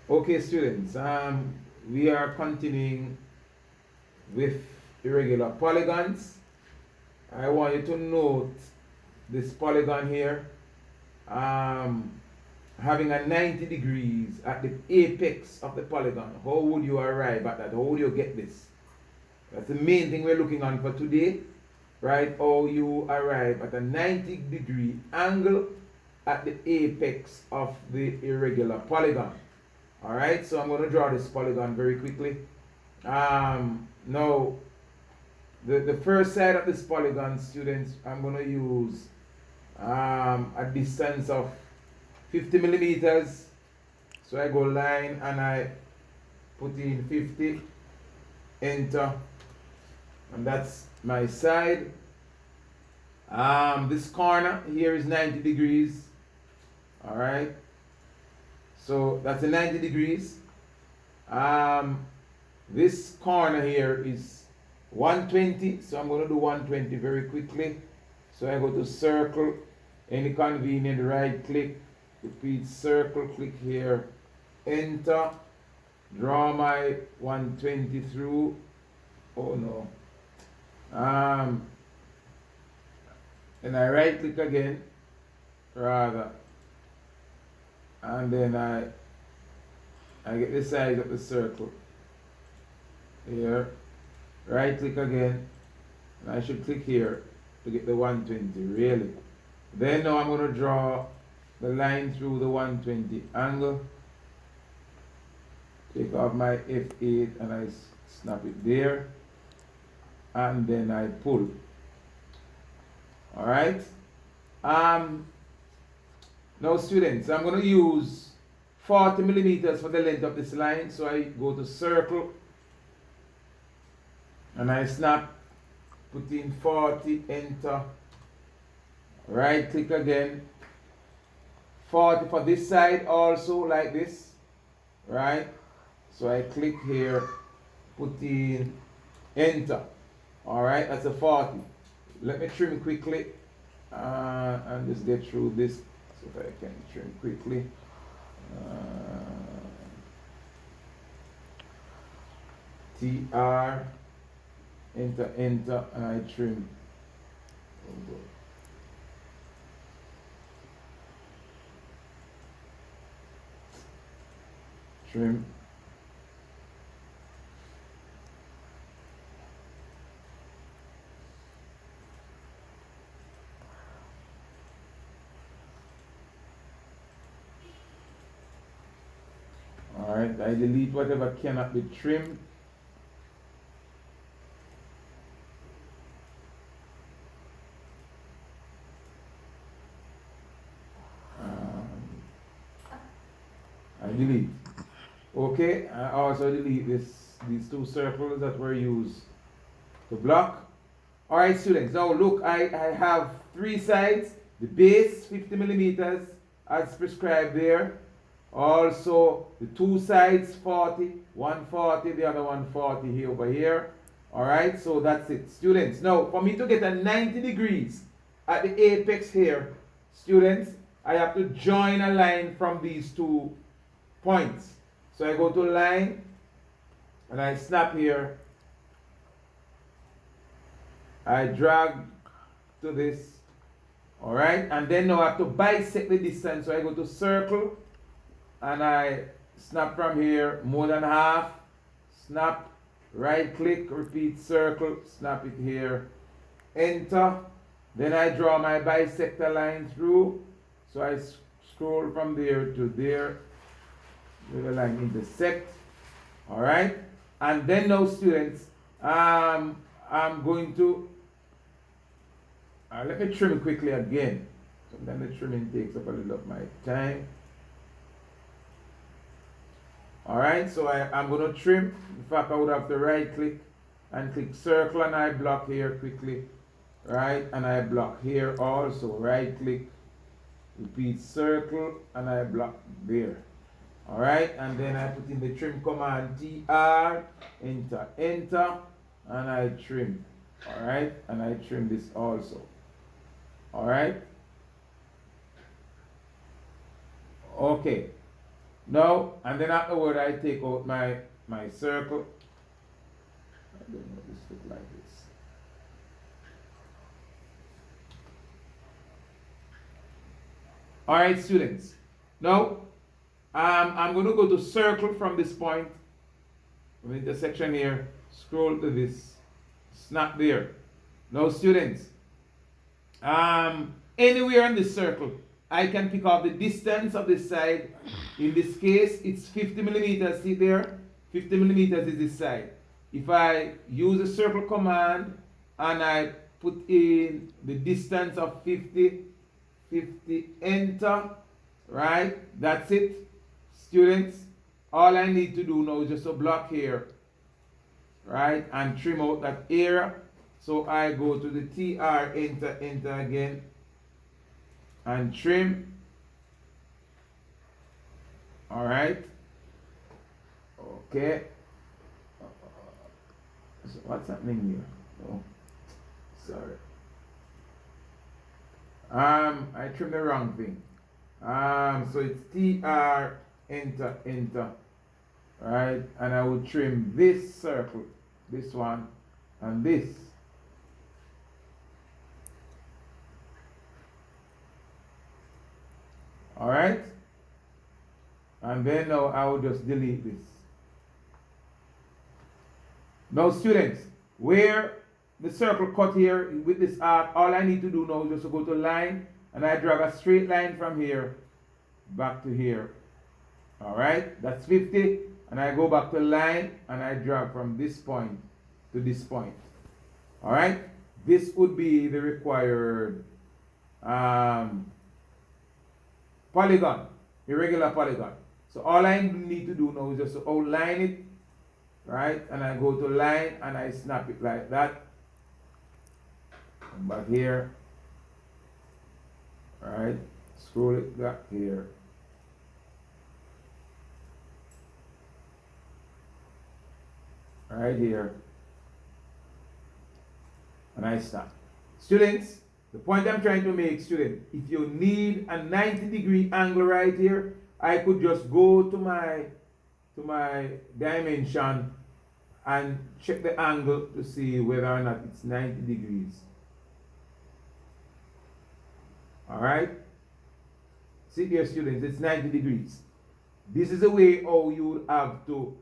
Okay, students, we are continuing with irregular polygons. I want you to note this polygon here, um, having a 90 degrees at the apex of the polygon. How would you arrive at that? How would you get this? That's the main thing we're looking on for today, right? How you arrive at a 90-degree angle at the apex of the irregular polygon. All right, so I'm going to draw this polygon very quickly. Now, the first side of this polygon, students, I'm going to use a distance of 50 millimeters. So I go line and I put in 50, enter, and that's my side. This corner here is 90 degrees. All right, so that's a 90 degrees. This corner here is 120, so I'm going to do 120 very quickly. So I go to circle, any convenient right click, repeat circle, click here, enter, draw my 120 through. Oh no. And I right click again, rather, and then I get the size of the circle here, right click again, and I should click here to get the 120 really. Then now I'm going to draw the line through the 120 angle, take off my F8 and I snap it there, and then I pull. All right. Now students, I'm going to use 40 millimeters for the length of this line. So I go to circle and I snap, put in 40, enter, right click again, 40 for this side also like this, right? So I click here, put in, enter. All right, that's a 40. Let me trim quickly and just get through this. So if I can trim quickly. TR, enter, enter, and I trim. Trim. Alright, I delete whatever cannot be trimmed. I delete. Okay, I also delete these two circles that were used to block. Alright students, now look, I have three sides. The base 50 millimeters as prescribed there. Also the two sides 40, one 40, the other one 40 here over here. Alright, so that's it. Students, now for me to get a 90 degrees at the apex here, students, I have to join a line from these two points. So I go to line and I snap here. I drag to this. Alright, and then now I have to bisect the distance. So I go to circle and I snap from here more than half, snap, right click, repeat circle, snap it here, enter. Then I draw my bisector line through. So I scroll from there to there, where the line intersect. All right, and then now students, I'm going to let me trim quickly again. Sometimes the trimming takes up a little of my time. All right, so I'm going to trim. In fact, I would have to right click and click circle and I block here quickly, right? And I block here also, right click, repeat circle and I block there. All right, and then I put in the trim command TR, enter, enter, and I trim. All right, and I trim this also. All right. Okay. Now, and then afterward I take out my circle. I don't know, this look like this. Alright, students. Now, I'm going to go to circle from this point, from the intersection here, scroll to this, snap there. Now, students, anywhere in this circle, I can pick up the distance of this side. In this case, it's 50 millimeters. See there? 50 millimeters is this side. If I use the circle command and I put in the distance of 50, enter, right? That's it. Students, all I need to do now is just a block here, right? And trim out that area. So I go to the TR, enter again, and trim. All right. Okay. So what's happening here? Oh, sorry. I trimmed the wrong thing. So it's TR, enter. Right? And I will trim this circle, this one, and this. Alright? And then now I will just delete this. Now students, where the circle cut here with this arc, all I need to do now is just to go to line and I drag a straight line from here back to here. Alright, that's 50, and I go back to line and I drag from this point to this point. Alright, this would be the required polygon, irregular polygon. So all I need to do now is just to outline it, right? And I go to line and I snap it like that. Come back here, right? Scroll it back here. Right here. And I stop. Students, the point I'm trying to make, student, if you need a 90-degree angle right here, I could just go to my dimension and check the angle to see whether or not it's 90 degrees. Alright? See here, students, it's 90 degrees. This is the way how you would have to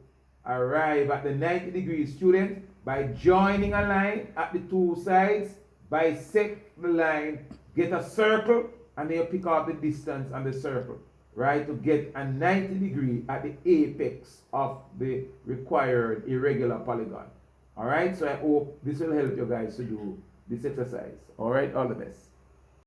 arrive at the 90 degrees, student, by joining a line at the two sides, bisect the line, get a circle, and then you pick out the distance on the circle, right, to get a 90 degree at the apex of the required irregular polygon. Alright, so I hope this will help you guys to do this exercise. Alright, all the best.